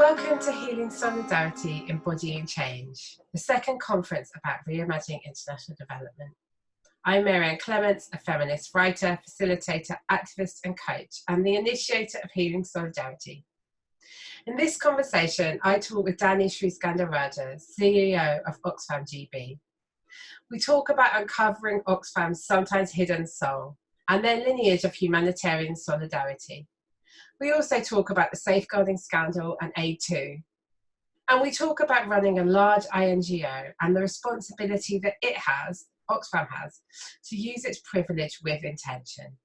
Welcome to Healing Solidarity, Embodying Change, the second conference about reimagining international development. I'm Marianne Clements, a feminist writer, facilitator, activist and coach, and the initiator of Healing Solidarity. In this conversation, I talk with Sriskandarajah, CEO of Oxfam GB. We talk about uncovering Oxfam's sometimes hidden soul and their lineage of humanitarian solidarity. We also talk about the safeguarding scandal and aid too. And we talk about running a large INGO and the responsibility that Oxfam has, to use its privilege with intention.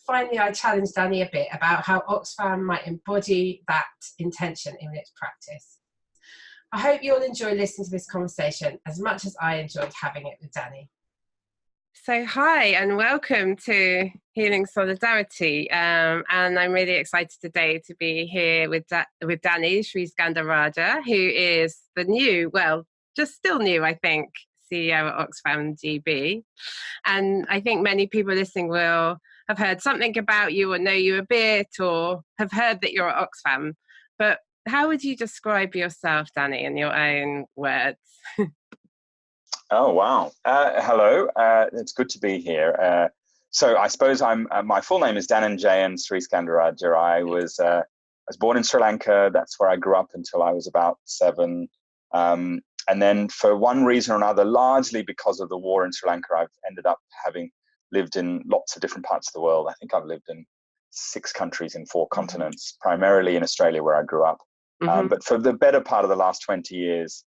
Finally, I challenged Danny a bit about how Oxfam might embody that intention in its practice. I hope you'll enjoy listening to this conversation as much as I enjoyed having it with Danny. So hi and welcome to Healing Solidarity, and I'm really excited today to be here with Danny Sriskandarajah, who is the new, still new, I think, CEO at Oxfam GB. And I think many people listening will have heard something about you or know you a bit or have heard that you're at Oxfam. But how would you describe yourself, Danny, in your own words? Oh, wow. Hello. It's good to be here. So I suppose my full name is Dhananjayan Sriskandarajah. I was born in Sri Lanka. That's where I grew up until I was about 7. And then for one reason or another, largely because of the war in Sri Lanka, I've ended up having lived in lots of different parts of the world. I think I've lived in 6 countries in 4 continents, primarily in Australia where I grew up. But for the better part of the last 20 years,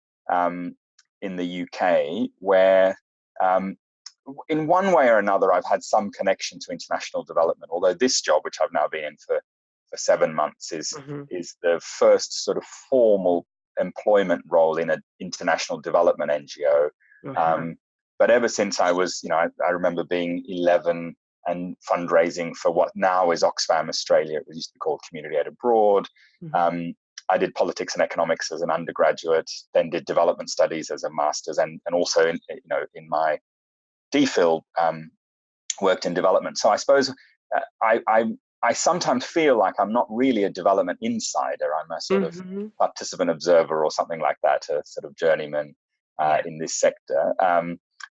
in the UK, where in one way or another I've had some connection to international development, although this job, which I've now been in for 7 months, is the first sort of formal employment role in an international development NGO. But ever since I was, I remember being 11 and fundraising for what now is Oxfam Australia. It used to be called Community Aid Abroad. I did politics and economics as an undergraduate, then did development studies as a master's, and also in my DPhil worked in development. So I suppose I sometimes feel like I'm not really a development insider. I'm a sort of participant observer or something like that, a sort of journeyman in this sector.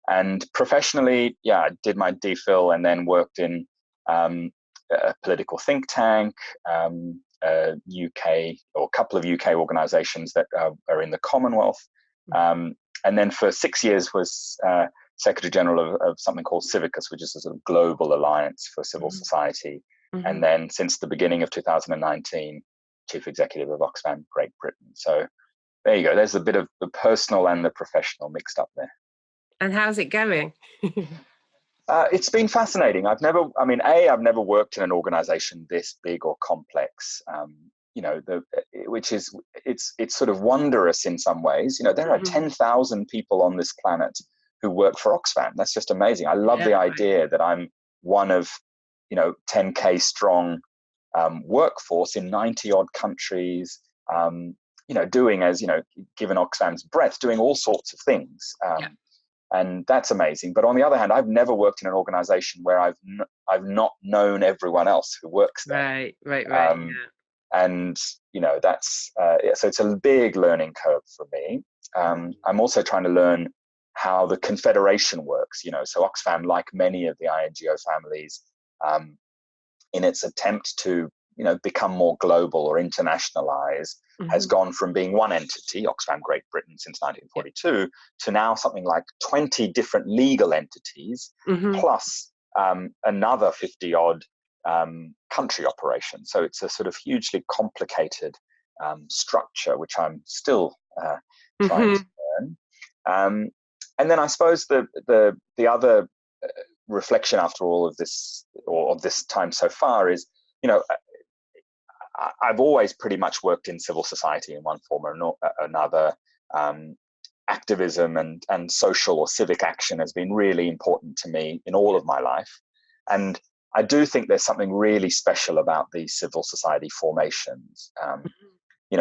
And professionally, I did my DPhil and then worked in a political think tank. UK or a couple of UK organisations that are in the Commonwealth, and then for 6 years was Secretary General of something called Civicus, which is a sort of global alliance for civil society, and then since the beginning of 2019, Chief Executive of Oxfam Great Britain. So there you go. There's a bit of the personal and the professional mixed up there. And how's it going? It's been fascinating. I've never worked in an organization this big or complex, it's sort of wonderous in some ways. There are 10,000 people on this planet who work for Oxfam. That's just amazing. I love the idea that I'm one of, 10K strong workforce in 90 odd countries, doing given Oxfam's breadth, doing all sorts of things. And that's amazing. But on the other hand, I've never worked in an organization where I've not known everyone else who works there. Right. And, that's, so it's a big learning curve for me. I'm also trying to learn how the confederation works, so Oxfam, like many of the INGO families, in its attempt to, become more global or internationalize, has gone from being one entity, Oxfam Great Britain, since 1942, to now something like 20 different legal entities, plus another 50-odd country operations. So it's a sort of hugely complicated structure, which I'm still trying to learn. And then I suppose the other reflection after all of this, or of this time so far, is, I've always pretty much worked in civil society in one form or another. Activism and social or civic action has been really important to me in all of my life. And I do think there's something really special about these civil society formations.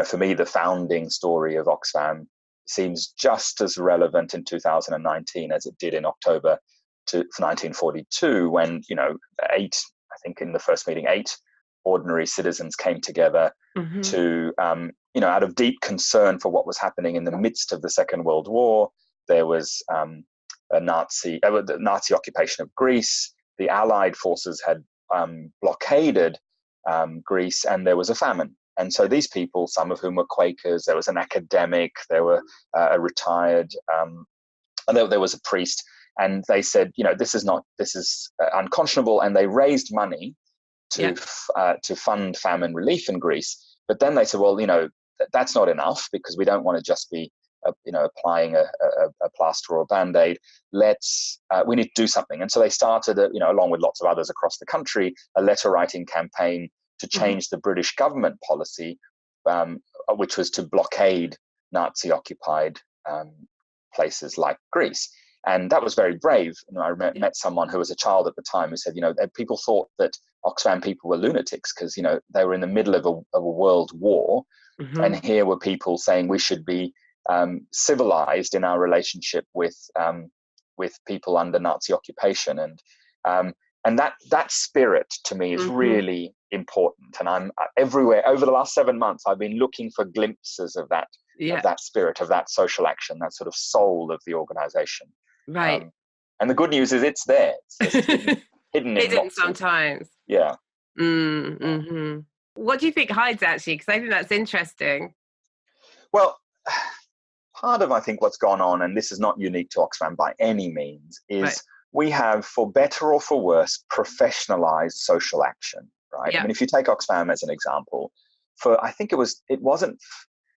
For me, the founding story of Oxfam seems just as relevant in 2019 as it did in October 1942, when, 8, I think in the first meeting, 8 ordinary citizens came together to out of deep concern for what was happening in the midst of the Second World War. There was the Nazi occupation of Greece. The Allied forces had blockaded Greece, and there was a famine. And so these people, some of whom were Quakers, there was an academic, there were a retired, there was a priest, and they said, this is unconscionable, and they raised money to fund famine relief in Greece. But then they said, well, that's not enough, because we don't want to just be applying a plaster or a band-aid. We need to do something. And so they started, along with lots of others across the country, a letter writing campaign to change the British government policy, which was to blockade Nazi occupied places like Greece. And that was very brave. I met someone who was a child at the time who said, people thought that Oxfam people were lunatics because, they were in the middle of a world war. And here were people saying we should be civilized in our relationship with people under Nazi occupation. And that spirit to me is really important. And I'm everywhere over the last 7 months, I've been looking for glimpses of that spirit, of that social action, that sort of soul of the organization. Right. And the good news is it's there. It's just hidden sometimes. Yeah. What do you think hides, actually? Because I think that's interesting. Well, part of, I think, what's gone on, and this is not unique to Oxfam by any means, is we have, for better or for worse, professionalized social action, right? I mean, if you take Oxfam as an example, I think it wasn't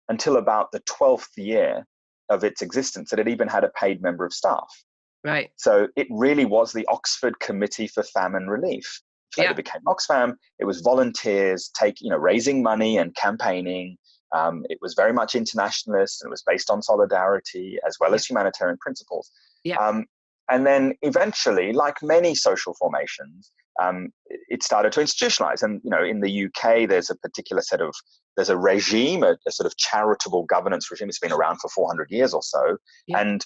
until about the 12th year of its existence that it even had a paid member of staff. Right. So it really was the Oxford Committee for Famine Relief. Later became Oxfam. It was volunteers raising money and campaigning. It was very much internationalist, and it was based on solidarity as well as humanitarian principles. And then eventually, like many social formations, it started to institutionalize. And, in the UK, there's a regime, a sort of charitable governance regime. It's been around for 400 years or so. And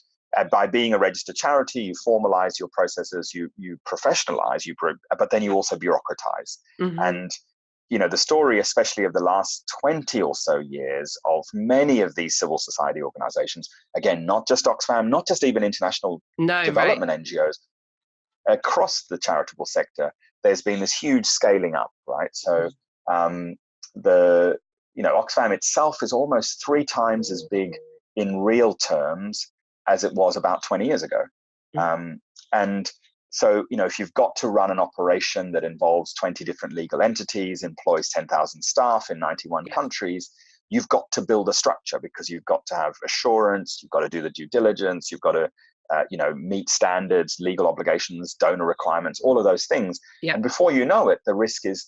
by being a registered charity, you formalize your processes, you professionalize, but then you also bureaucratize. And, the story, especially of the last 20 or so years, of many of these civil society organizations, again, not just Oxfam, not just even international development NGOs, across the charitable sector, there's been this huge scaling up, right? So Oxfam itself is almost 3 times as big in real terms as it was about 20 years ago. And so, if you've got to run an operation that involves 20 different legal entities, employs 10,000 staff in 91 countries, you've got to build a structure, because you've got to have assurance, you've got to do the due diligence, you've got to meet standards, legal obligations, donor requirements, all of those things. And before you know it, the risk is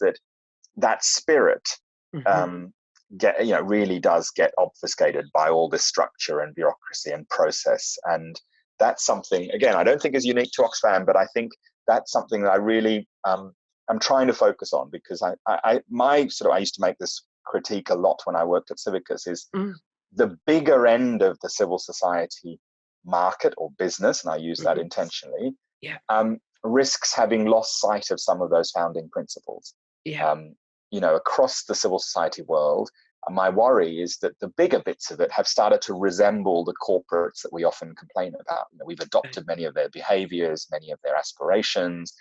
that spirit really does get obfuscated by all this structure and bureaucracy and process. And that's something, again, I don't think is unique to Oxfam, but I think that's something that I really I'm trying to focus on, because I used to make this critique a lot when I worked at Civicus, is the bigger end of the civil society market or business, and I use that intentionally, risks having lost sight of some of those founding principles. Across the civil society world, my worry is that the bigger bits of it have started to resemble the corporates that we often complain about. We've adopted many of their behaviors, many of their aspirations,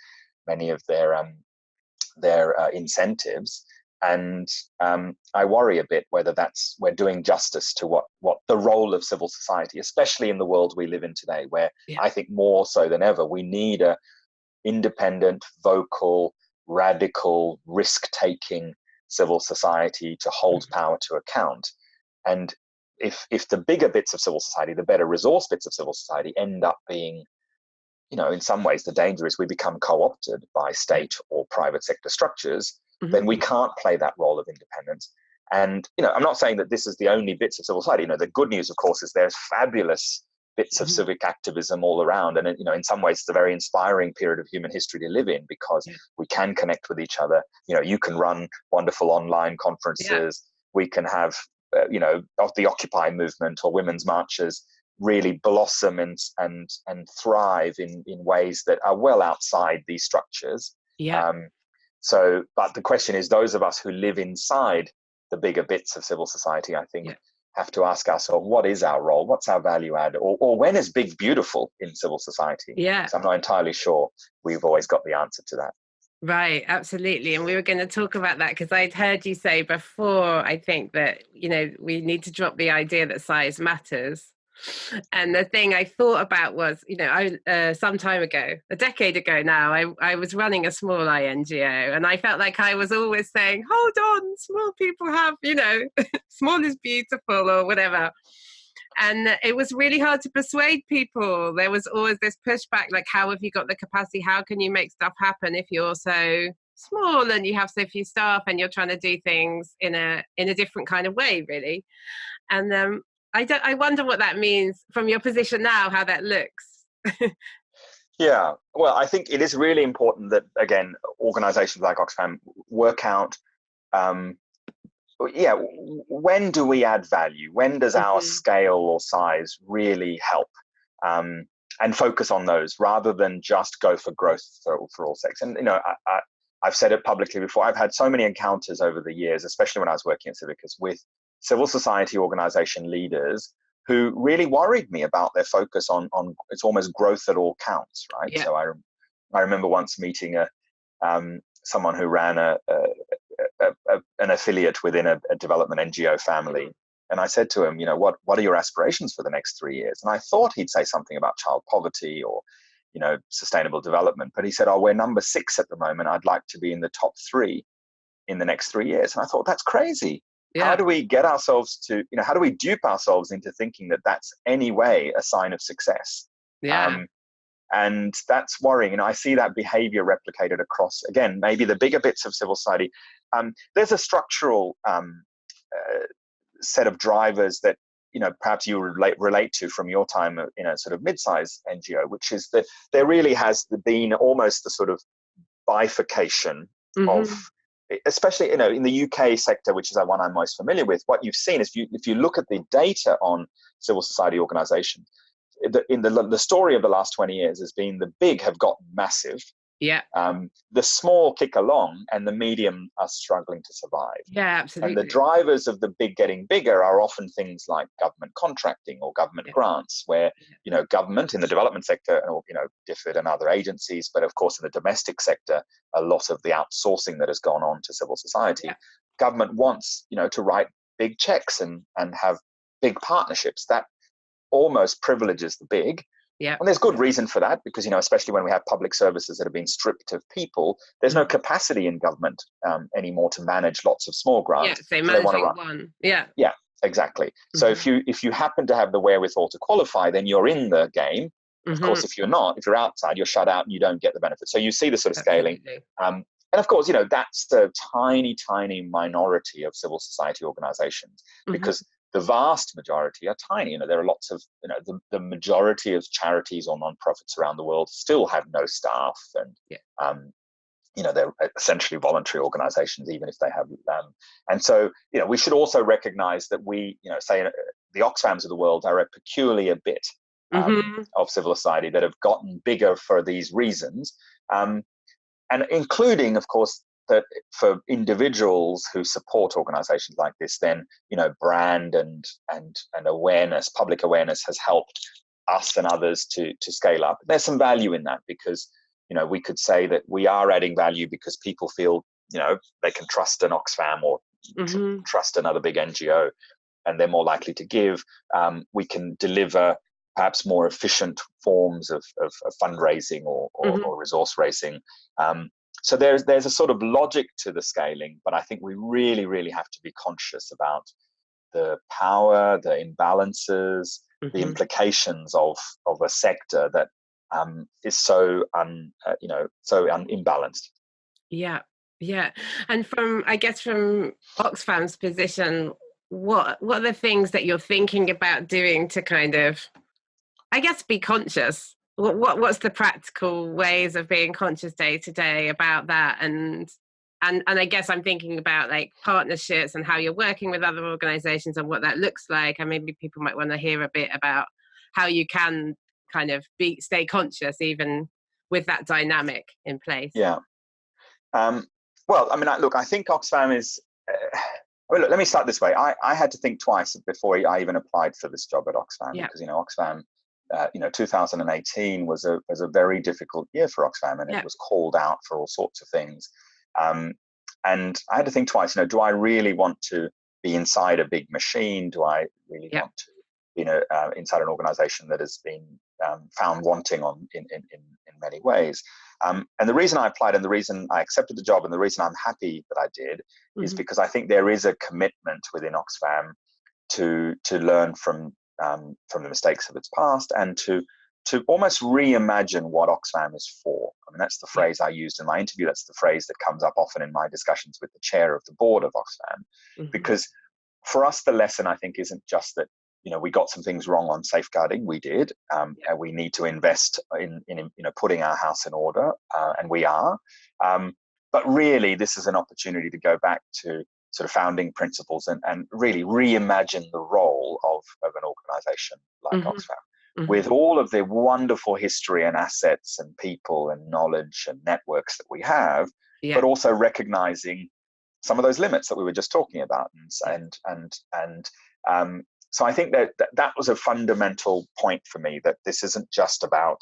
many of their incentives. And I worry a bit whether we're doing justice to what the role of civil society, especially in the world we live in today, where I think more so than ever, we need a independent, vocal, radical, risk-taking civil society to hold power to account. And if the bigger bits of civil society, the better resource bits of civil society, end up being, in some ways the danger is we become co-opted by state or private sector structures, then we can't play that role of independence. And, I'm not saying that this is the only bits of civil society. The good news, of course, is there's fabulous bits of civic activism all around. And, in some ways, it's a very inspiring period of human history to live in, because we can connect with each other. You can run wonderful online conferences. We can have, the Occupy movement or women's marches really blossom and thrive in ways that are well outside these structures. But the question is, those of us who live inside the bigger bits of civil society, I think, have to ask ourselves, what is our role? What's our value add? Or when is big beautiful in civil society? Yeah. So I'm not entirely sure we've always got the answer to that. Right, absolutely. And we were going to talk about that because I'd heard you say before, I think that, we need to drop the idea that size matters. And the thing I thought about was, some time ago, a decade ago now, I was running a small INGO, and I felt like I was always saying, hold on, small people have, small is beautiful or whatever. And it was really hard to persuade people. There was always this pushback, like, how have you got the capacity? How can you make stuff happen if you're so small and you have so few staff and you're trying to do things in a different kind of way, really? And I wonder what that means from your position now, how that looks. Yeah, well, I think it is really important that, again, organizations like Oxfam work out, when do we add value? When does our scale or size really help? And focus on those rather than just go for growth for all sectors. And, I've said it publicly before, I've had so many encounters over the years, especially when I was working at Civicus, with civil society organization leaders who really worried me about their focus on it's almost growth at all counts, right? Yeah. So I remember once meeting someone who ran an affiliate within a development NGO family. And I said to him, what are your aspirations for the next 3 years? And I thought he'd say something about child poverty or, sustainable development. But he said, we're number 6 at the moment. I'd like to be in the top 3 in the next 3 years. And I thought, that's crazy. Yeah. How do we get ourselves to, how do we dupe ourselves into thinking that that's any way a sign of success? Yeah. And that's worrying. I see that behavior replicated across, again, maybe the bigger bits of civil society. There's a structural set of drivers that, perhaps you relate to from your time in a sort of mid-size NGO, which is that there really has been almost the sort of bifurcation of, especially, in the UK sector, which is the one I'm most familiar with. What you've seen is if you look at the data on civil society organizations, the story of the last 20 years has been the big have gotten massive. Yeah. The small kick along and the medium are struggling to survive. Yeah, absolutely. And the drivers of the big getting bigger are often things like government contracting or government grants, where, government in the development sector, differed and other agencies, but of course in the domestic sector, a lot of the outsourcing that has gone on to civil society, government wants, to write big checks and have big partnerships. That almost privileges the big. Yeah. And there's good reason for that, because, especially when we have public services that have been stripped of people, there's no capacity in government anymore to manage lots of small grants. Yeah, so managing one. Yeah. Yeah, exactly. So if you happen to have the wherewithal to qualify, then you're in the game. Of course, if you're not, if you're outside, you're shut out and you don't get the benefit. So you see the sort of scaling. And of course, that's the tiny, tiny minority of civil society organizations, because the vast majority are tiny. There are lots of, the majority of charities or nonprofits around the world still have no staff, and they're essentially voluntary organizations, even if they have. And so, we should also recognize that we, say the Oxfams of the world are a peculiar bit of civil society that have gotten bigger for these reasons, and including, of course, that for individuals who support organizations like this, then, brand and awareness, public awareness has helped us and others to scale up. There's some value in that, because, we could say that we are adding value because people feel, they can trust an Oxfam or trust another big NGO, and they're more likely to give. We can deliver perhaps more efficient forms of fundraising or resource raising. So there's a sort of logic to the scaling, but I think we really, really have to be conscious about the power, the imbalances, the implications of a sector that is so imbalanced. Yeah, yeah. And from Oxfam's position, what are the things that you're thinking about doing to kind of, I guess, be conscious? What's the practical ways of being conscious day to day about that? And I guess I'm thinking about like partnerships and how you're working with other organizations and what that looks like. And maybe people might want to hear a bit about how you can kind of stay conscious even with that dynamic in place. Yeah. Well, I mean, look, I think Oxfam is Well, look, let me start this way. I had to think twice before I even applied for this job at Oxfam, because, Oxfam, 2018 was a very difficult year for Oxfam, and it was called out for all sorts of things. And I had to think twice, do I really want to be inside a big machine? Do I really want to be inside an organization that has been found wanting in many ways? And the reason I applied, and the reason I accepted the job, and the reason I'm happy that I did, is because I think there is a commitment within Oxfam to learn from the mistakes of its past, and to almost reimagine what Oxfam is for. I mean, that's the phrase I used in my interview. That's the phrase that comes up often in my discussions with the chair of the board of Oxfam. Because for us, the lesson, I think, isn't just that, we got some things wrong on safeguarding. We did. And we need to invest in putting our house in order, and we are. But really, this is an opportunity to go back to sort of founding principles and really reimagine the role of an organization like Oxfam, with all of the wonderful history and assets and people and knowledge and networks that we have, but also recognizing some of those limits that we were just talking about. So I think that was a fundamental point for me, that this isn't just about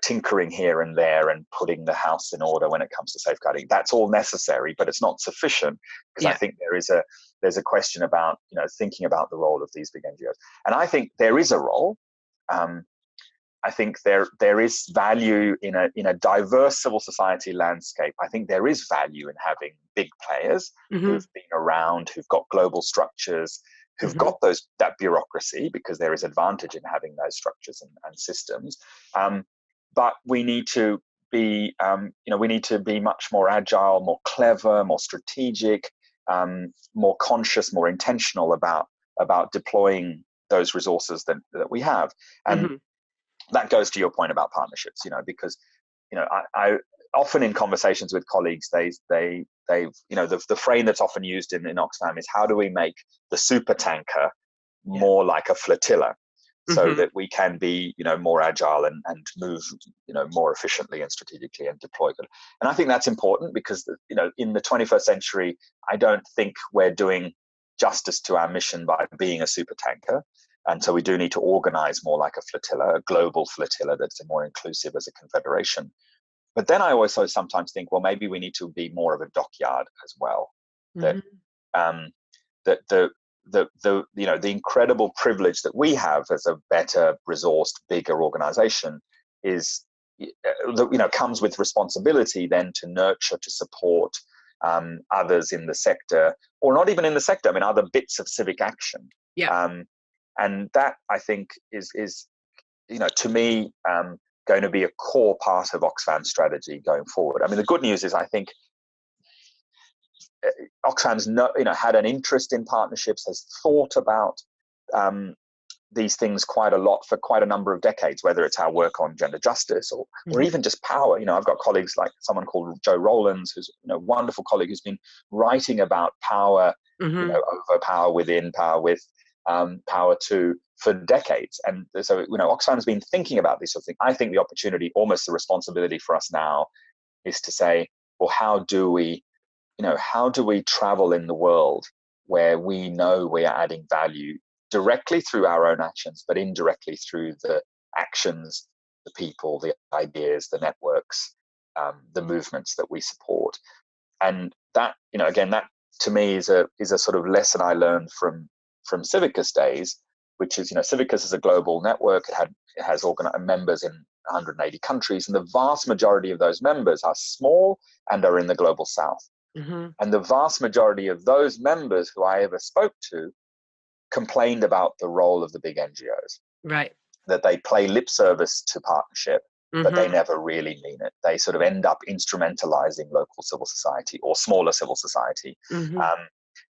tinkering here and there and putting the house in order when it comes to safeguarding. That's all necessary, but it's not sufficient, because I think there's a question about thinking about the role of these big NGOs. And I think there is a role. I think there is value in a diverse civil society landscape. I think there is value in having big players who've been around, who've got global structures, who've got that bureaucracy, because there is advantage in having those structures and systems. But we need to be, much more agile, more clever, more strategic, more conscious, more intentional about deploying those resources that we have. And that goes to your point about partnerships, because, I often in conversations with colleagues, the frame that's often used in Oxfam is, how do we make the super tanker more like a flotilla, so that we can be, more agile and move, more efficiently and strategically and deploy good. And I think that's important, because, in the 21st century, I don't think we're doing justice to our mission by being a super tanker. And so we do need to organize more like a flotilla, a global flotilla that's more inclusive as a confederation. But then I also sometimes think, well, maybe we need to be more of a dockyard as well. That the incredible privilege that we have as a better resourced, bigger organization is, comes with responsibility then to nurture, to support others in the sector, or not even in the sector, I mean, other bits of civic action. And that, I think, is to me, going to be a core part of Oxfam's strategy going forward. I mean, the good news is, I think Oxfam's had an interest in partnerships, has thought about these things quite a lot for quite a number of decades, whether it's our work on gender justice or even just power. I've got colleagues like someone called Joe Rowlands, who's a wonderful colleague, who's been writing about power, over power within, power with, power to, for decades. And so, Oxfam's been thinking about these sort of things. I think the opportunity, almost the responsibility for us now, is to say, well, how do we travel in the world where we know we are adding value directly through our own actions, but indirectly through the actions, the people, the ideas, the networks, the movements that we support. And that, again, that to me is a sort of lesson I learned from Civicus days, which is, Civicus is a global network. It has members in 180 countries, and the vast majority of those members are small and are in the global south. And the vast majority of those members who I ever spoke to complained about the role of the big NGOs. Right. That they play lip service to partnership, but they never really mean it. They sort of end up instrumentalizing local civil society or smaller civil society.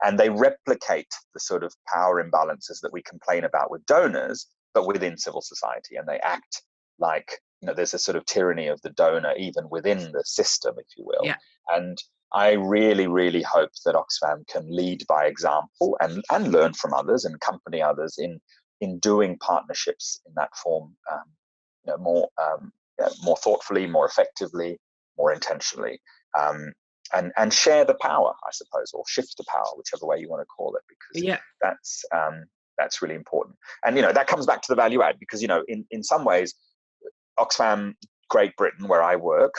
And they replicate the sort of power imbalances that we complain about with donors, but within civil society. And they act like, there's a sort of tyranny of the donor even within the system, if you will. And I really, really hope that Oxfam can lead by example and learn from others and accompany others in doing partnerships in that form, more thoughtfully, more effectively, more intentionally. and share the power, I suppose, or shift the power, whichever way you want to call it, because that's really important. And that comes back to the value add, because in some ways, Oxfam Great Britain, where I work,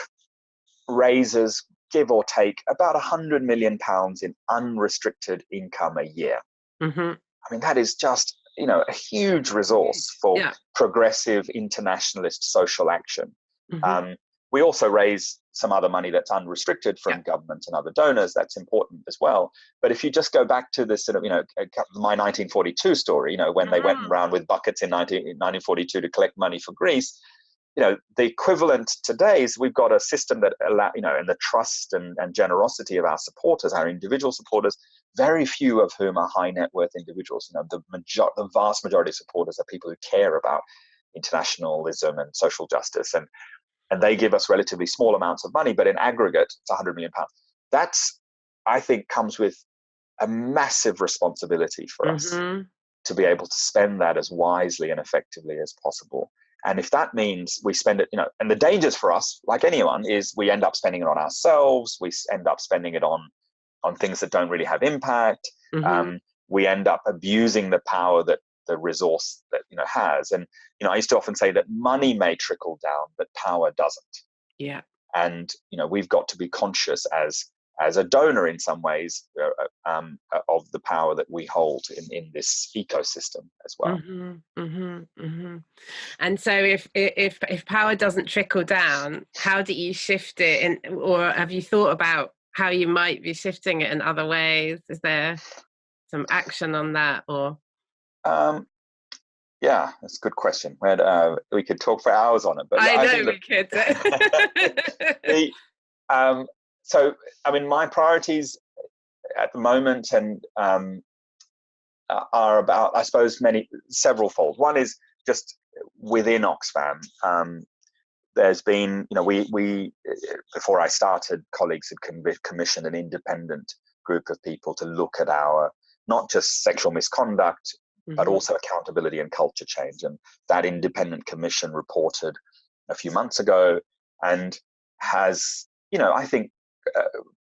raises, give or take, about £100 million in unrestricted income a year. Mm-hmm. I mean, that is just a huge resource for progressive internationalist social action. Mm-hmm. We also raise some other money that's unrestricted from government and other donors. That's important as well. But if you just go back to this my 1942 story, when they went around with buckets in 1942 to collect money for Greece, the equivalent today is we've got a system that allow, and the trust and generosity of our supporters, our individual supporters, very few of whom are high net worth individuals. The vast majority of supporters are people who care about internationalism and social justice, and they give us relatively small amounts of money, but in aggregate, it's £100 million. That's, I think, comes with a massive responsibility for us to be able to spend that as wisely and effectively as possible. And if that means we spend it, and the dangers for us, like anyone, is we end up spending it on ourselves. We end up spending it on things that don't really have impact. We end up abusing the power that the resource that has. And I used to often say that money may trickle down, but power doesn't. Yeah. And we've got to be conscious as a donor in some ways of the power that we hold in this ecosystem as well. And so if power doesn't trickle down, how do you shift it? Or have you thought about how you might be shifting it in other ways? Is there some action on that, or? Yeah, that's a good question. We could talk for hours on it, but I know we could. So, I mean, my priorities at the moment are about, I suppose, several fold. One is just within Oxfam. There's been, we before I started, colleagues had commissioned an independent group of people to look at our not just sexual misconduct, but also accountability and culture change. And that independent commission reported a few months ago and has, I think,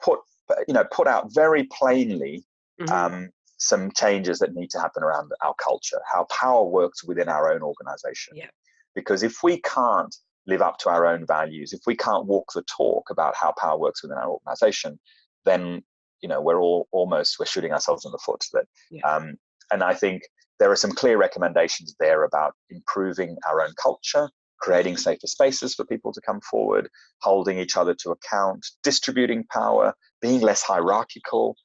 put out very plainly some changes that need to happen around our culture, how power works within our own organization. Yeah. Because if we can't live up to our own values, if we can't walk the talk about how power works within our organization, then we're shooting ourselves in the foot. And I think there are some clear recommendations there about improving our own culture, creating safer spaces for people to come forward, holding each other to account, distributing power, being less hierarchical.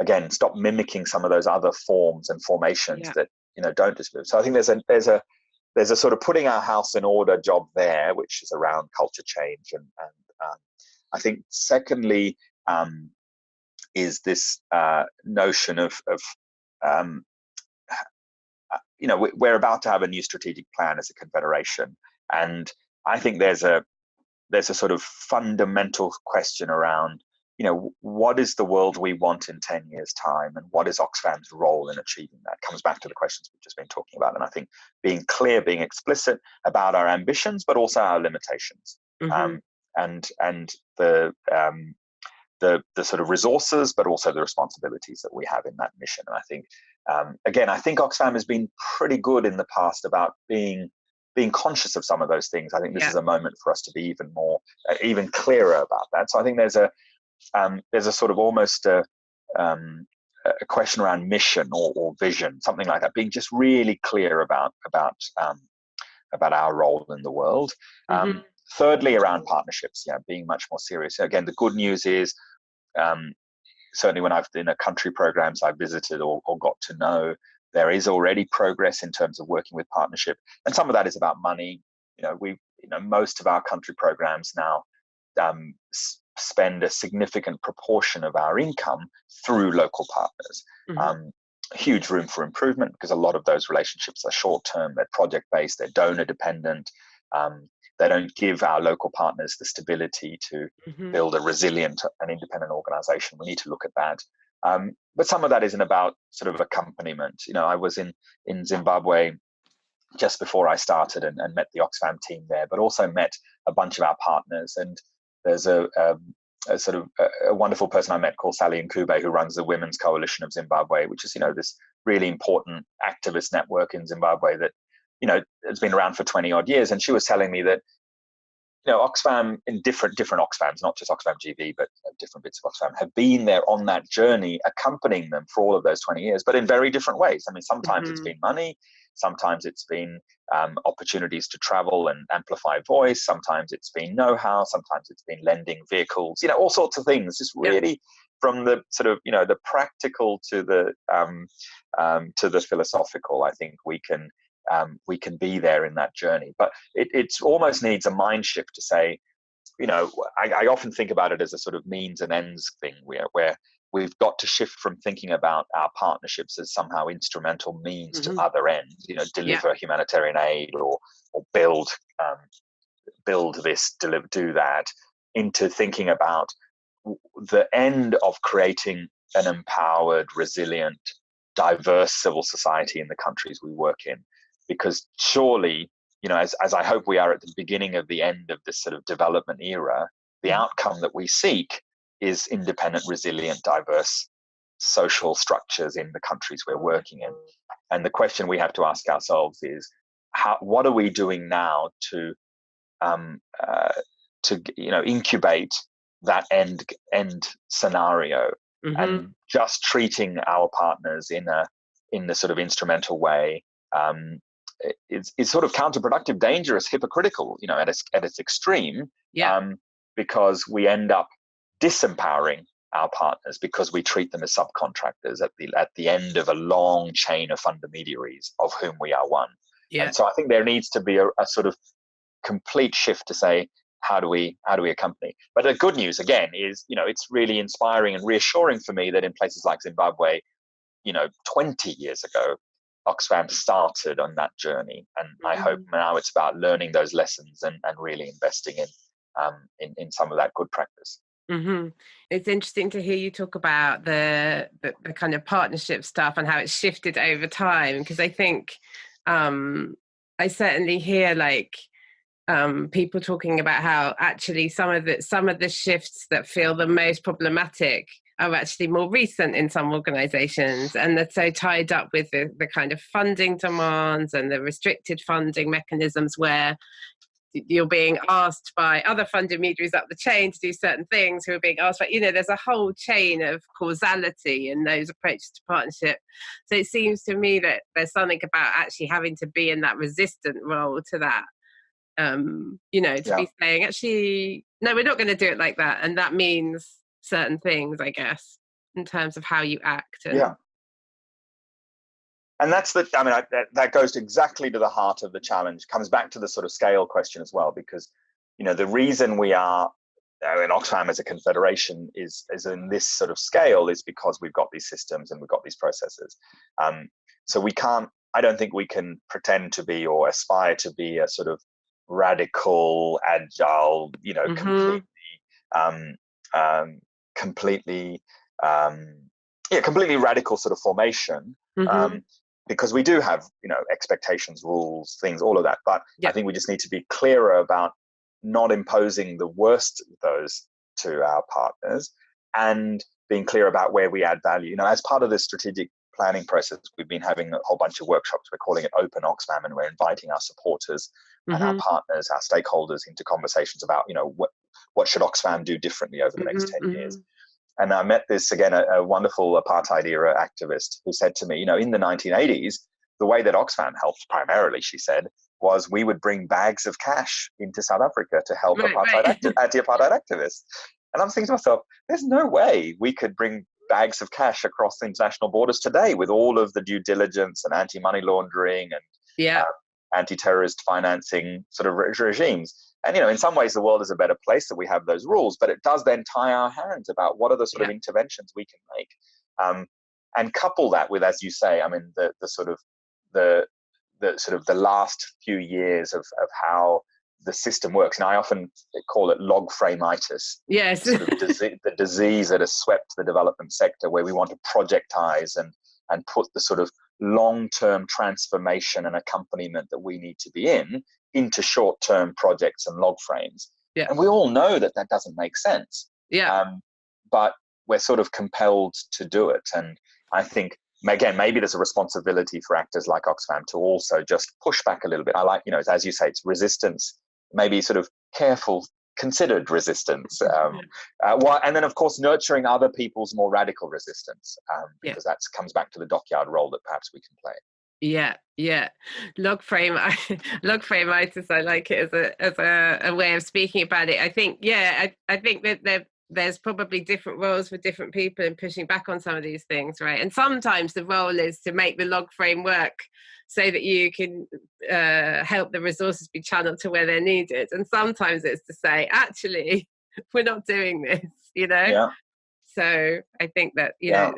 Again, stop mimicking some of those other forms and formations that don't distribute. So I think there's a sort of putting our house in order job there, which is around culture change, and I think secondly is this notion of we're about to have a new strategic plan as a confederation, and I think there's a sort of fundamental question around what is the world we want in 10 years' time, and what is Oxfam's role in achieving that? Comes back to the questions we've just been talking about, and I think being clear, being explicit about our ambitions, but also our limitations, and the sort of resources, but also the responsibilities that we have in that mission. And I think, again, I think Oxfam has been pretty good in the past about being conscious of some of those things. I think this is a moment for us to be even more, even clearer about that. So I think there's a sort of almost a question around mission or vision, something like that, being just really clear about our role in the world. Thirdly, around partnerships, being much more serious. Again, the good news is, certainly when I've been in country programs I've visited or got to know, there is already progress in terms of working with partnership, and some of that is about money. Most of our country programs now spend a significant proportion of our income through local partners. Huge room for improvement, because a lot of those relationships are short-term, they're project-based, they're donor-dependent. They don't give our local partners the stability to build a resilient and independent organization. We need to look at that. But some of that isn't about sort of accompaniment. I was in Zimbabwe just before I started and met the Oxfam team there, but also met a bunch of our partners. And there's a a wonderful person I met called Sally Nkube, who runs the Women's Coalition of Zimbabwe, which is, this really important activist network in Zimbabwe that, has been around for 20 odd years. And she was telling me that, Oxfam, in different Oxfams, not just Oxfam GB, but different bits of Oxfam, have been there on that journey, accompanying them for all of those 20 years, but in very different ways. I mean, sometimes it's been money, sometimes it's been opportunities to travel and amplify voice, sometimes it's been know-how, sometimes it's been lending vehicles, all sorts of things. Just really from the sort of, the practical to the philosophical. I think we can be there in that journey, but it almost needs a mind shift to say, I often think about it as a sort of means and ends thing, where we've got to shift from thinking about our partnerships as somehow instrumental means to other ends, deliver humanitarian aid or build this, do that, into thinking about the end of creating an empowered, resilient, diverse civil society in the countries we work in. Because surely, as I hope we are at the beginning of the end of this sort of development era, the outcome that we seek is independent, resilient, diverse social structures in the countries we're working in. And the question we have to ask ourselves is, what are we doing now to incubate that end scenario, and just treating our partners in the sort of instrumental way is sort of counterproductive, dangerous, hypocritical, at its extreme, because we end up disempowering our partners because we treat them as subcontractors at the end of a long chain of intermediaries of whom we are one. And so I think there needs to be a sort of complete shift to say, how do we accompany? But the good news again is, it's really inspiring and reassuring for me that in places like Zimbabwe, 20 years ago, Oxfam started on that journey, and I hope now it's about learning those lessons and really investing in some of that good practice. It's interesting to hear you talk about the kind of partnership stuff and how it's shifted over time, because I think I certainly hear people talking about how actually some of the shifts that feel the most problematic are actually more recent in some organizations, and they're so tied up with the kind of funding demands and the restricted funding mechanisms where you're being asked by other fund intermediaries up the chain to do certain things who are being asked by, there's a whole chain of causality in those approaches to partnership. So it seems to me that there's something about actually having to be in that resistant role to that, be saying, actually, no, we're not going to do it like that. And that means certain things, I guess, in terms of how you act. And that's that goes exactly to the heart of the challenge. Comes back to the sort of scale question as well, because, the reason we are in Oxfam as a confederation is in this sort of scale is because we've got these systems and we've got these processes. So I don't think we can pretend to be or aspire to be a sort of radical, agile, completely radical sort of formation. Because we do have, expectations, rules, things, all of that. But I think we just need to be clearer about not imposing the worst of those to our partners, and being clear about where we add value. As part of this strategic planning process, we've been having a whole bunch of workshops. We're calling it Open Oxfam, and we're inviting our supporters and our partners, our stakeholders, into conversations about, what should Oxfam do differently over the next 10 years. And I met a wonderful apartheid era activist who said to me, in the 1980s, the way that Oxfam helped primarily, she said, was we would bring bags of cash into South Africa to help anti-apartheid activists. And I'm thinking to myself, there's no way we could bring bags of cash across the international borders today with all of the due diligence and anti-money laundering and anti-terrorist financing sort of regimes. And, in some ways, the world is a better place that we have those rules, but it does then tie our hands about what are the sort of interventions we can make. And couple that with, as you say, the last few years of how the system works. And I often call it log frame-itis. Yes. Sort of the disease that has swept the development sector, where we want to projectize and put the sort of long-term transformation and accompaniment that we need to be into short-term projects and log frames. And we all know that doesn't make sense. Yeah. But we're sort of compelled to do it. And I think, again, maybe there's a responsibility for actors like Oxfam to also just push back a little bit. I like, as you say, it's resistance, maybe sort of careful, considered resistance. And then, of course, nurturing other people's more radical resistance, because that comes back to the dockyard role that perhaps we can play. Yeah. Log frameitis. I like it as a way of speaking about it. I think, I think that there's probably different roles for different people in pushing back on some of these things, right? And sometimes the role is to make the log frame work so that you can help the resources be channeled to where they're needed. And sometimes it's to say, actually, we're not doing this, Yeah. So I think that and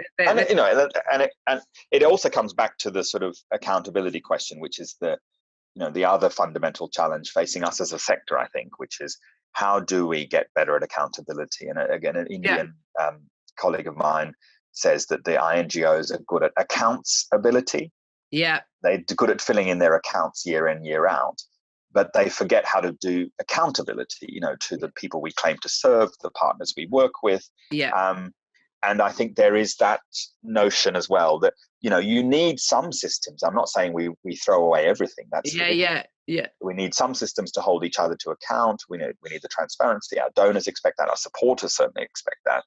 it also comes back to the sort of accountability question, which is the other fundamental challenge facing us as a sector, I think, which is how do we get better at accountability? And again, an Indian colleague of mine says that the INGOs are good at accounts-ability. Yeah, they're good at filling in their accounts year in, year out, but they forget how to do accountability, to the people we claim to serve, the partners we work with. And I think there is that notion as well that, you need some systems. I'm not saying we throw away everything. That's yeah. We need some systems to hold each other to account. We need the transparency. Our donors expect that. Our supporters certainly expect that.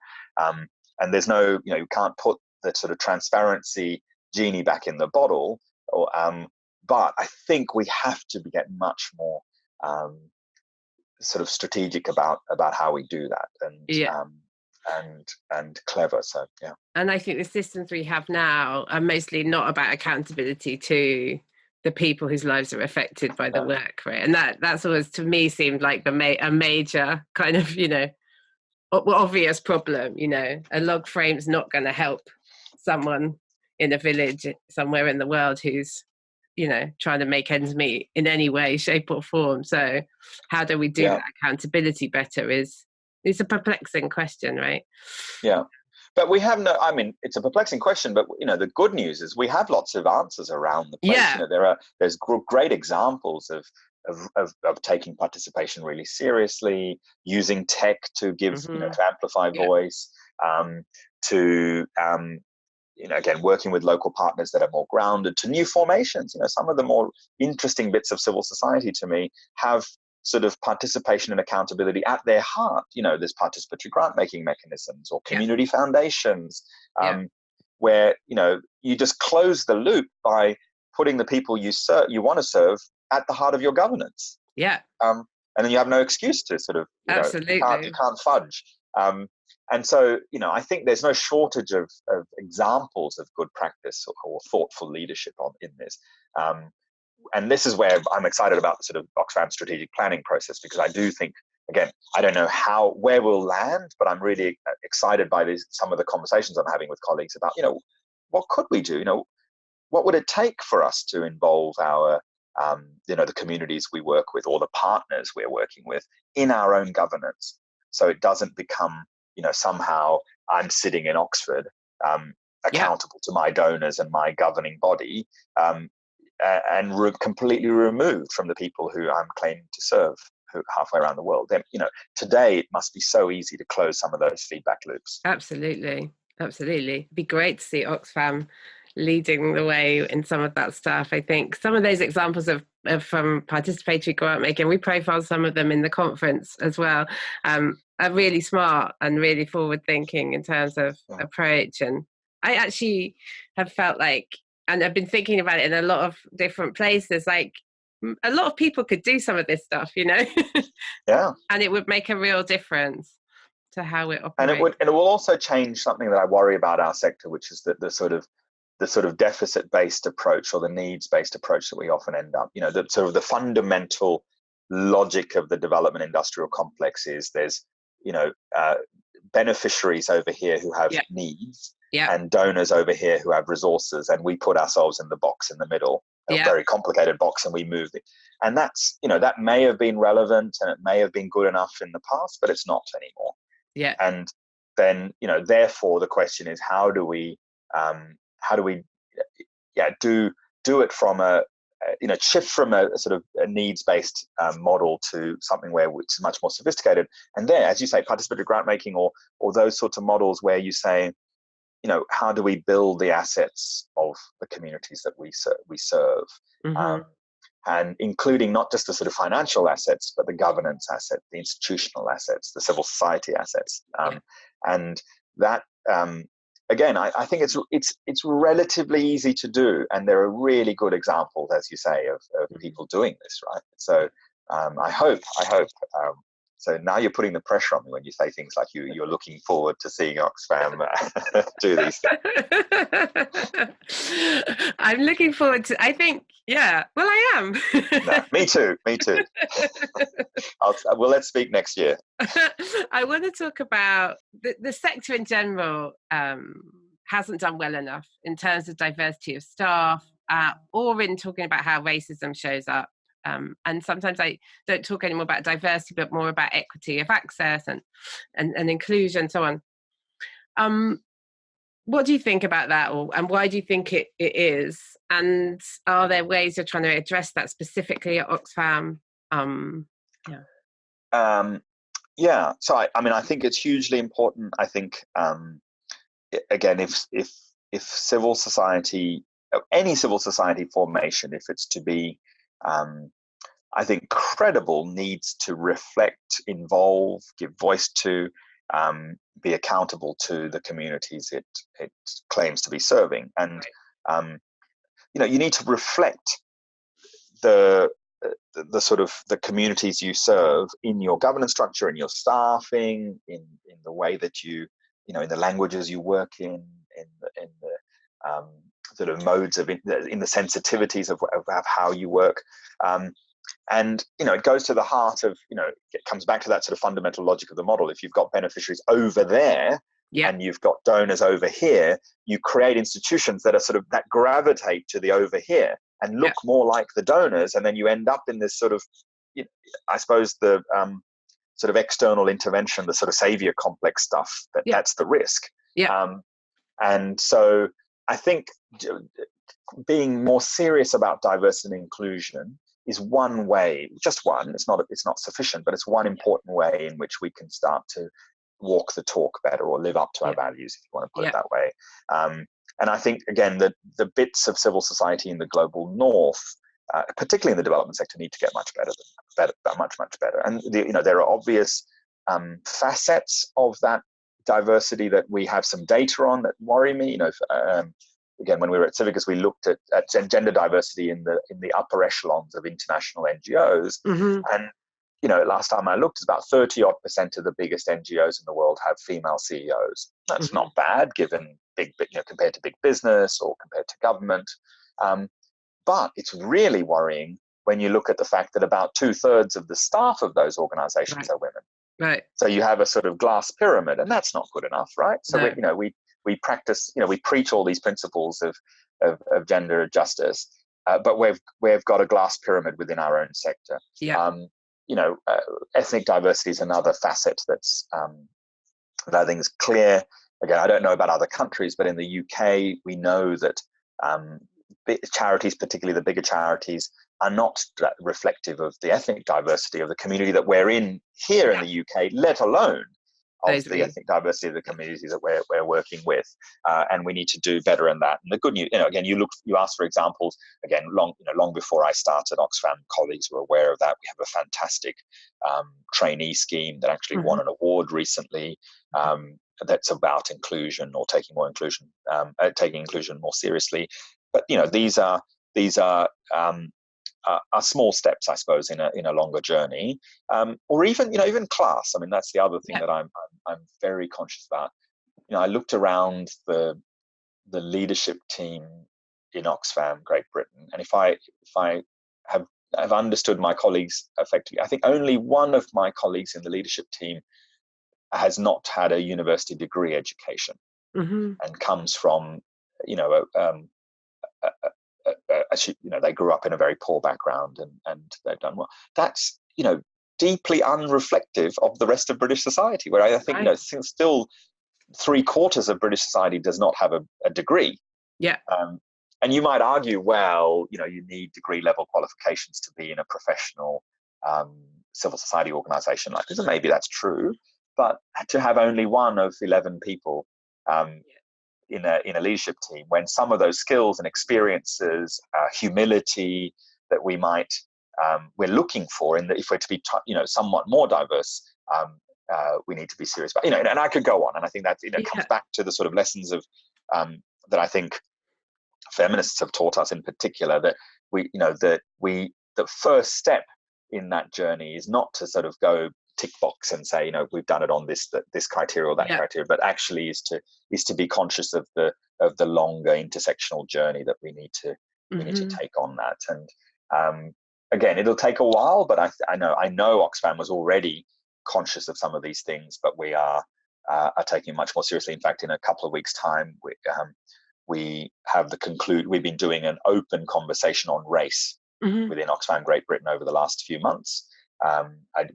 And there's no, you can't put the sort of transparency genie back in the bottle. But I think we have to get much more sort of strategic about how we do that, and clever. So and I think the systems we have now are mostly not about accountability to the people whose lives are affected by the work, right? And that's always, to me, seemed like a major kind of obvious problem. A log frame's not going to help someone in a village somewhere in the world who's trying to make ends meet in any way, shape or form. So how do we do that accountability better it's a perplexing question, right? But we have it's a perplexing question, but the good news is we have lots of answers around the place. There's great examples of taking participation really seriously, using tech to give to amplify voice, to again, working with local partners that are more grounded, to new formations. Some of the more interesting bits of civil society to me have sort of participation and accountability at their heart. There's participatory grant making mechanisms or community foundations, where you just close the loop by putting the people you want to serve at the heart of your governance. And then you have no excuse to sort of absolutely, you can't fudge. And so, I think there's no shortage of examples of good practice or thoughtful leadership in this. And this is where I'm excited about the sort of Oxfam strategic planning process, because I do think, again, I don't know where we'll land, but I'm really excited by some of the conversations I'm having with colleagues about, what could we do? What would it take for us to involve our, the communities we work with or the partners we're working with in our own governance, so it doesn't become, somehow I'm sitting in Oxford, accountable to my donors and my governing body, and completely removed from the people who I'm claiming to serve, who halfway around the world. Then, today it must be so easy to close some of those feedback loops. Absolutely. It'd be great to see Oxfam leading the way in some of that stuff. I think some of those examples of from participatory grant making, we profiled some of them in the conference as well, are really smart and really forward thinking in terms of approach. And I actually have felt like, and I've been thinking about it in a lot of different places, like a lot of people could do some of this stuff, and it would make a real difference to how it operates. And it will also change something that I worry about our sector, which is that the sort of deficit-based approach or the needs-based approach that we often end up, the sort of the fundamental logic of the development industrial complex is there's, beneficiaries over here who have needs, and donors over here who have resources, and we put ourselves in the box in the middle, a very complicated box, and we move it. And that's, that may have been relevant and it may have been good enough in the past, but it's not anymore. And then, therefore the question is, how do we do it from a shift from a sort of a needs-based model to something which is much more sophisticated. And there, as you say, participatory grant making or those sorts of models where you say, how do we build the assets of the communities that we serve? Mm-hmm. And including not just the sort of financial assets, but the governance assets, the institutional assets, the civil society assets, and that again, I think it's relatively easy to do, and there are really good examples, as you say, of people doing this, right? So I hope. So now you're putting the pressure on me when you say things like you're looking forward to seeing Oxfam do these things. I'm looking forward to. I think, yeah. Well, I am. No, me too. Well, let's speak next year. I want to talk about the sector in general. Hasn't done well enough in terms of diversity of staff, or in talking about how racism shows up. And sometimes I don't talk anymore about diversity, but more about equity of access and inclusion, and so on. What do you think about that, and why do you think it is? And are there ways you're trying to address that specifically at Oxfam? Yeah. So I think it's hugely important. I think again, if civil society, any civil society formation, if it's to be I think credible, needs to reflect, involve, give voice to, be accountable to the communities it claims to be serving. And you need to reflect the sort of the communities you serve in your governance structure, in your staffing, in the way that you in the languages you work in the sort of modes of in the sensitivities of how you work. And it goes to the heart of it comes back to that sort of fundamental logic of the model. If you've got beneficiaries over there and you've got donors over here, you create institutions that are sort of that gravitate to the over here and look more like the donors, and then you end up in this sort of I suppose the sort of external intervention, the sort of savior complex stuff. That's the risk. And so I think being more serious about diversity and inclusion is one way, just one. It's not sufficient, but it's one important way in which we can start to walk the talk better, or live up to our values, if you want to put it that way. And I think again that the bits of civil society in the global north, particularly in the development sector, need to get much better, much better. And there are obvious facets of that diversity that we have some data on that worry me. Again, when we were at Civicus, we looked at gender diversity in the upper echelons of international NGOs, and last time I looked, it's about 30-odd% of the biggest NGOs in the world have female CEOs. That's not bad, given compared to big business or compared to government. But it's really worrying when you look at the fact that about 2/3 of the staff of those organizations are women. Right. So you have a sort of glass pyramid, and that's not good enough, right? So we practice, we preach all these principles of gender justice, but we've got a glass pyramid within our own sector. Ethnic diversity is another facet that I think is clear. Again, I don't know about other countries, but in the UK, we know that charities, particularly the bigger charities, are not reflective of the ethnic diversity of the community that we're in here in the UK, let alone of the ethnic diversity of the communities that we're working with, and we need to do better in that. And the good news, again, you asked for examples. Again, long before I started, Oxfam colleagues were aware of that. We have a fantastic trainee scheme that actually won an award recently. That's about inclusion, or taking inclusion more seriously. But these are small steps, I suppose, in a longer journey, or even class. I mean, that's the other thing that I'm very conscious about. I looked around the leadership team in Oxfam, Great Britain, and if I have understood my colleagues effectively, I think only one of my colleagues in the leadership team has not had a university degree education, and comes from they grew up in a very poor background, and they've done well. That's deeply unreflective of the rest of British society, where I think still 3/4 of British society does not have a degree. And you might argue, well, you need degree level qualifications to be in a professional civil society organization like this, and maybe that's true. But to have only one of 11 people in a leadership team, when some of those skills and experiences, humility that we're looking for, if we're to be somewhat more diverse, we need to be serious about. And I could go on, and I think that comes back to the sort of lessons of that I think feminists have taught us in particular, that the first step in that journey is not to sort of go tick box and say, we've done it on this criteria or that criteria, but actually is to be conscious of the longer intersectional journey that we need to take on that. And again, it'll take a while, but I know Oxfam was already conscious of some of these things, but we are taking it much more seriously. In fact, in a couple of weeks' time, we've been doing an open conversation on race within Oxfam Great Britain over the last few months.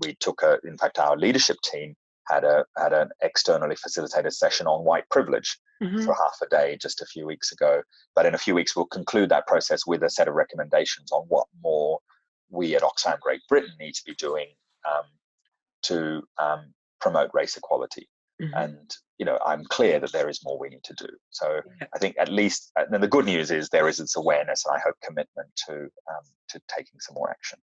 We took in fact, our leadership team had an externally facilitated session on white privilege for half a day just a few weeks ago. But in a few weeks, we'll conclude that process with a set of recommendations on what more we at Oxfam Great Britain need to be doing to promote race equality. And I'm clear that there is more we need to do. So I think at least, and the good news is there is this awareness, and I hope commitment to taking some more action.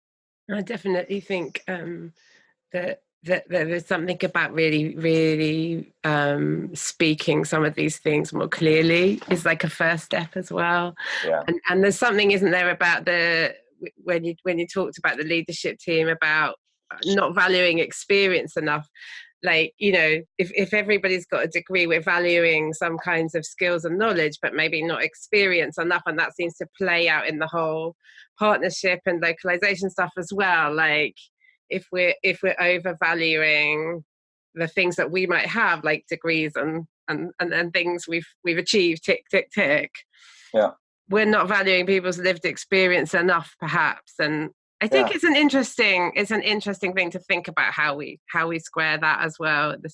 I definitely think that there is something about really, really speaking some of these things more clearly is like a first step as well. Yeah. And there's something, isn't there, about when you talked about the leadership team about not valuing experience enough. Like, if everybody's got a degree, we're valuing some kinds of skills and knowledge, but maybe not experience enough. And that seems to play out in the whole partnership and localization stuff as well. Like, if we're overvaluing the things that we might have, like degrees and things we've achieved, tick, tick, tick. Yeah. We're not valuing people's lived experience enough, perhaps. And I think it's an interesting thing to think about how we square that as well. And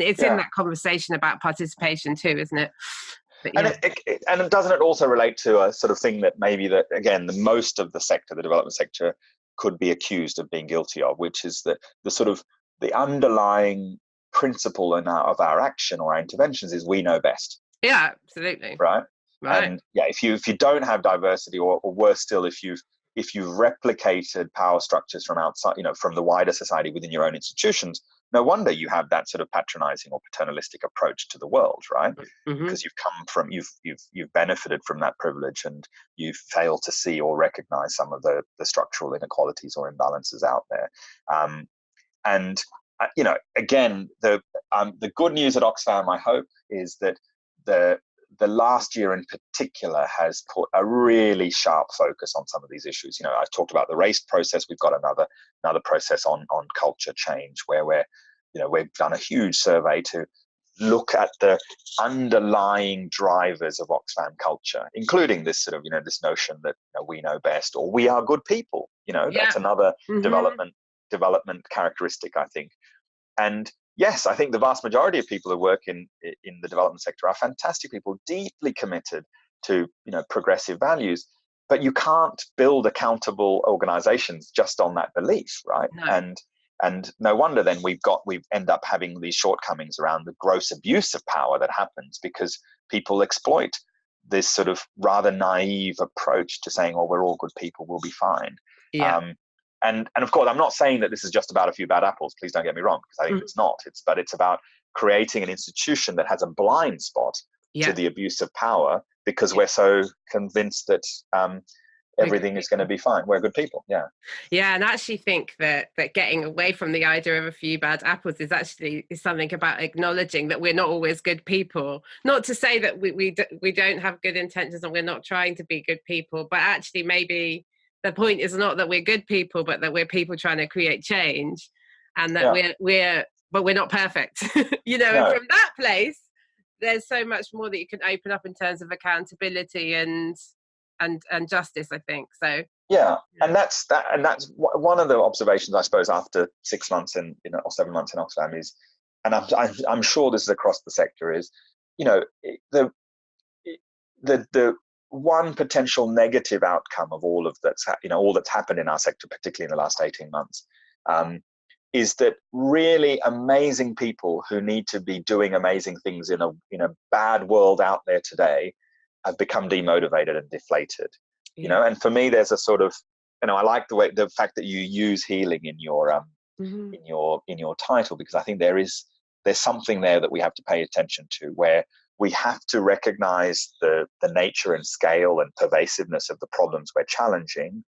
it's in that conversation about participation too, isn't it? But, and doesn't it also relate to a sort of thing that maybe that, again, the most of the sector, the development sector, could be accused of being guilty of, which is that the underlying principle of our action or our interventions is we know best. Yeah, absolutely. Right. And if you don't have diversity, or worse still, if you've replicated power structures from outside, from the wider society within your own institutions, no wonder you have that sort of patronizing or paternalistic approach to the world, right? Because you've benefited from that privilege, and you've failed to see or recognize some of the structural inequalities or imbalances out there. Again, the good news at Oxfam, I hope, is that the last year in particular has put a really sharp focus on some of these issues. I've talked about the race process. We've got another process on culture change, where we've done a huge survey to look at the underlying drivers of Oxfam culture, including this sort of, this notion that we know best, or we are good people. That's another development characteristic, I think. And yes, I think the vast majority of people who work in the development sector are fantastic people, deeply committed to progressive values. But you can't build accountable organizations just on that belief, right? No. And no wonder then we end up having these shortcomings around the gross abuse of power that happens because people exploit this sort of rather naive approach to saying, "Oh, we're all good people, we'll be fine." Yeah. And of course, I'm not saying that this is just about a few bad apples. Please don't get me wrong, because I think it's not. But it's about creating an institution that has a blind spot to the abuse of power, because we're so convinced that everything is going to be fine. We're good people. Yeah. Yeah, and I actually think that getting away from the idea of a few bad apples is something about acknowledging that we're not always good people. Not to say that we don't have good intentions and we're not trying to be good people, but actually maybe the point is not that we're good people, but that we're people trying to create change, and that we're not perfect. No. And from that place, there's so much more that you can open up in terms of accountability and justice, I think. So and that's one of the observations, I suppose, after 6 months or 7 months in Oxfam is, and I'm sure this is across the sector, is the one potential negative outcome of all of that's all that's happened in our sector, particularly in the last 18 months, is that really amazing people who need to be doing amazing things in a bad world out there today have become demotivated and deflated. And for me, there's a sort of, I like the fact that you use healing in your in your title, because I think there's something there that we have to pay attention to, where we have to recognize the nature and scale and pervasiveness of the problems we're challenging,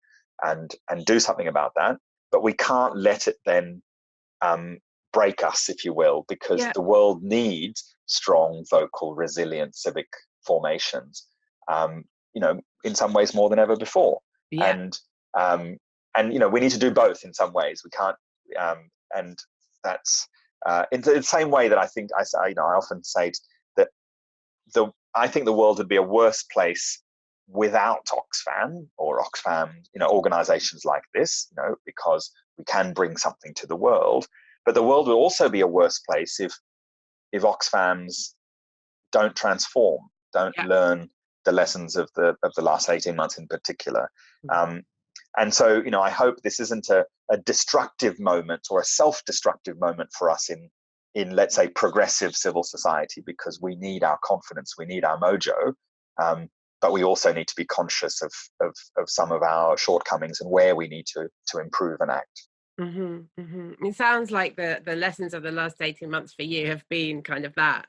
and do something about that. But we can't let it then break us, if you will, because the world needs strong, vocal, resilient civic formations. In some ways more than ever before. And we need to do both in some ways. We can't, and that's in the same way that I think I often say that I think the world would be a worse place without Oxfam or Oxfam, organizations like this, because we can bring something to the world. But the world will also be a worse place if Oxfams don't transform, don't learn the lessons of the last 18 months in particular. And so, I hope this isn't a destructive moment or a self-destructive moment for us in let's say, progressive civil society, because we need our confidence, we need our mojo, but we also need to be conscious of some of our shortcomings and where we need to improve and act. It sounds like the lessons of the last 18 months for you have been kind of that.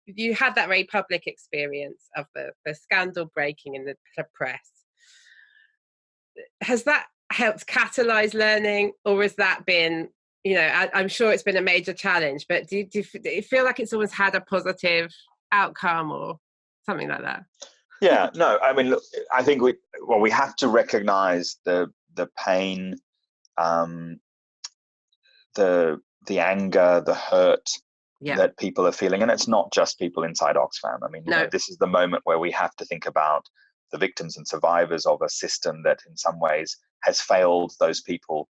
You had that very public experience of the scandal breaking in the press. Has that helped catalyze learning, or has that been, I'm sure it's been a major challenge, but do you feel like it's always had a positive outcome or something like that? Yeah, no, I mean, look, I think we have to recognize the pain, the anger, the hurt that people are feeling. And it's not just people inside Oxfam. I mean, this is the moment where we have to think about the victims and survivors of a system that in some ways has failed those people,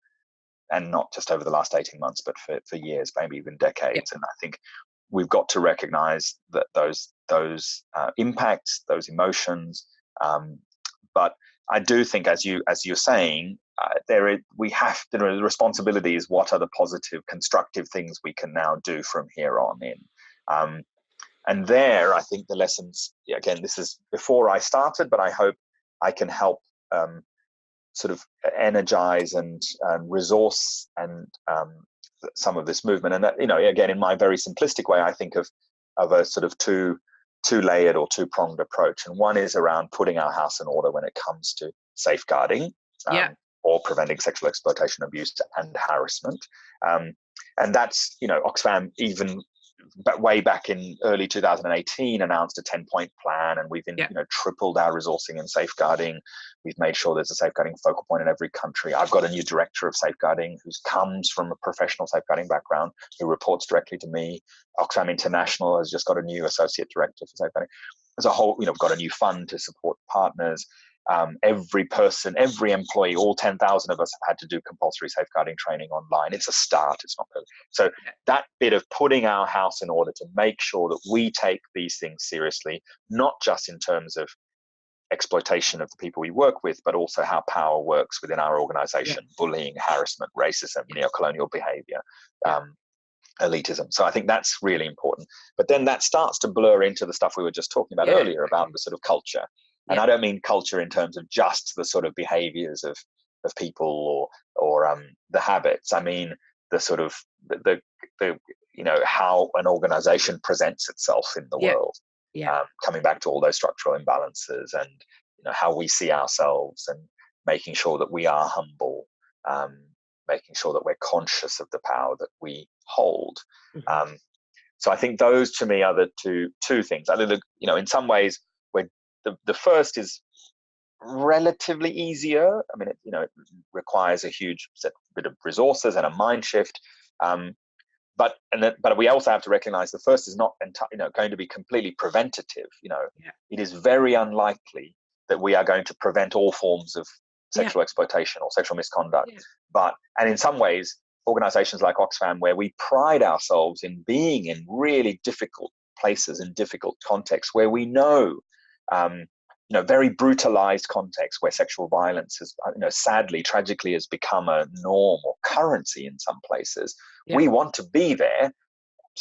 and not just over the last 18 months, but for years, maybe even decades. And I think we've got to recognize that those impacts, those emotions. But I do think, as you're saying, we have to. The responsibility is, what are the positive, constructive things we can now do from here on in. And there, I think the lessons. Again, this is before I started, but I hope I can help sort of energize and resource and some of this movement. And that, again, in my very simplistic way, I think of a sort of two-layered or two-pronged approach. And one is around putting our house in order when it comes to safeguarding or preventing sexual exploitation, abuse, and harassment. And that's, Oxfam, even way back in early 2018, announced a 10-point plan, and we've tripled our resourcing in safeguarding. We've made sure there's a safeguarding focal point in every country. I've got a new director of safeguarding who comes from a professional safeguarding background, who reports directly to me. Oxfam International has just got a new associate director for safeguarding. There's a whole, we've got a new fund to support partners. Every person, every employee, all 10,000 of us have had to do compulsory safeguarding training online. It's a start, it's not perfect. So that bit of putting our house in order to make sure that we take these things seriously, not just in terms of exploitation of the people we work with, but also how power works within our organization, bullying, harassment, racism, neocolonial behavior, elitism. So I think that's really important. But then that starts to blur into the stuff we were just talking about earlier about the sort of culture. And I don't mean culture in terms of just the sort of behaviors of people or the habits. I mean the sort of the how an organization presents itself in the world. Coming back to all those structural imbalances and how we see ourselves, and making sure that we are humble, making sure that we're conscious of the power that we hold. So I think those to me are the two things. I think in some ways the first is relatively easier. I mean, it requires a huge bit of resources and a mind shift. But we also have to recognize the first is not going to be completely preventative. It is very unlikely that we are going to prevent all forms of sexual exploitation or sexual misconduct. And in some ways, organizations like Oxfam, where we pride ourselves in being in really difficult places and difficult contexts, where we know very brutalized context where sexual violence has, sadly, tragically has become a norm or currency in some places. Yeah. We want to be there.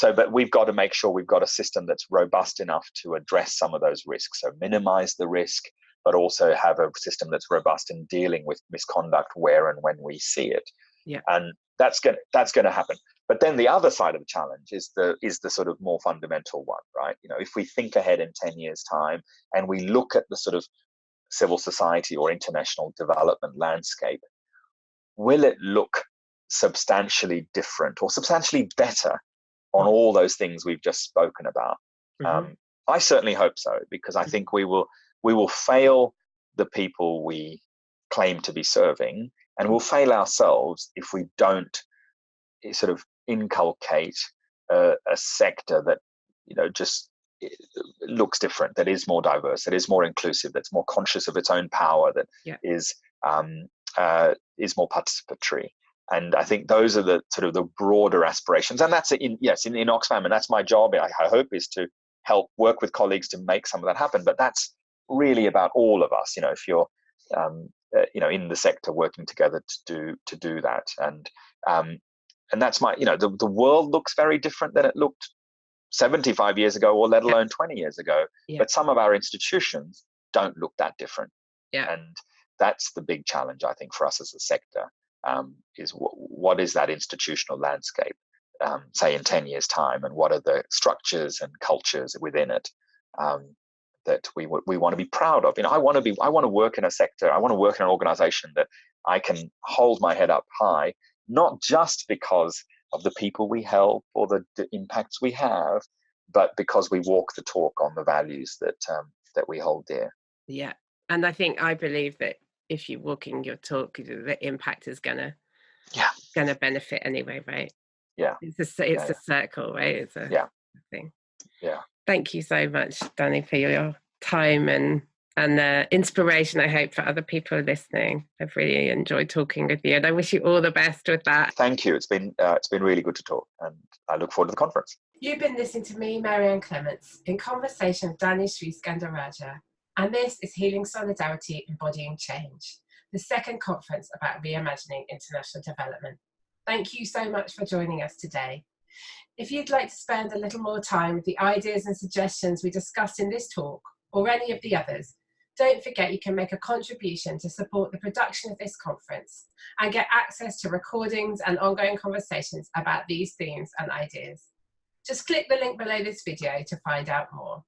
But we've got to make sure we've got a system that's robust enough to address some of those risks. So minimize the risk, but also have a system that's robust in dealing with misconduct where and when we see it. Yeah. And that's going to happen. But then the other side of the challenge is the sort of more fundamental one, right? If we think ahead in 10 years' time and we look at the sort of civil society or international development landscape, will it look substantially different or substantially better on all those things we've just spoken about? Mm-hmm. I certainly hope so, because I think we will fail the people we claim to be serving, and we'll fail ourselves if we don't sort of inculcate a sector that just looks different, that is more diverse, that is more inclusive, that's more conscious of its own power, that is more participatory. And I think those are the sort of the broader aspirations, and that's in Oxfam, and that's my job. I hope is to help work with colleagues to make some of that happen. But that's really about all of us. If you're in the sector working together to do that, and that's my the world looks very different than it looked 75 years ago, or let alone 20 years ago. Yeah. But some of our institutions don't look that different. Yeah. And that's the big challenge, I think, for us as a sector. Is what is that institutional landscape, say in 10 years' time, and what are the structures and cultures within it that we want to be proud of? I want to work in a sector, I want to work in an organization that I can hold my head up high, not just because of the people we help or the impacts we have, but because we walk the talk on the values that we hold dear. Yeah, and I believe that if you're walking your talk, the impact is gonna benefit anyway, right? Yeah, it's a circle, right? It's a thing. Yeah. Thank you so much, Danny, for your time and inspiration, I hope, for other people listening. I've really enjoyed talking with you, and I wish you all the best with that. Thank you. It's been really good to talk, and I look forward to the conference. You've been listening to me, Marianne Clements, in conversation with Danny Sriskandarajah. And this is Healing Solidarity, Embodying Change, the second conference about reimagining international development. Thank you so much for joining us today. If you'd like to spend a little more time with the ideas and suggestions we discussed in this talk, or any of the others, don't forget you can make a contribution to support the production of this conference and get access to recordings and ongoing conversations about these themes and ideas. Just click the link below this video to find out more.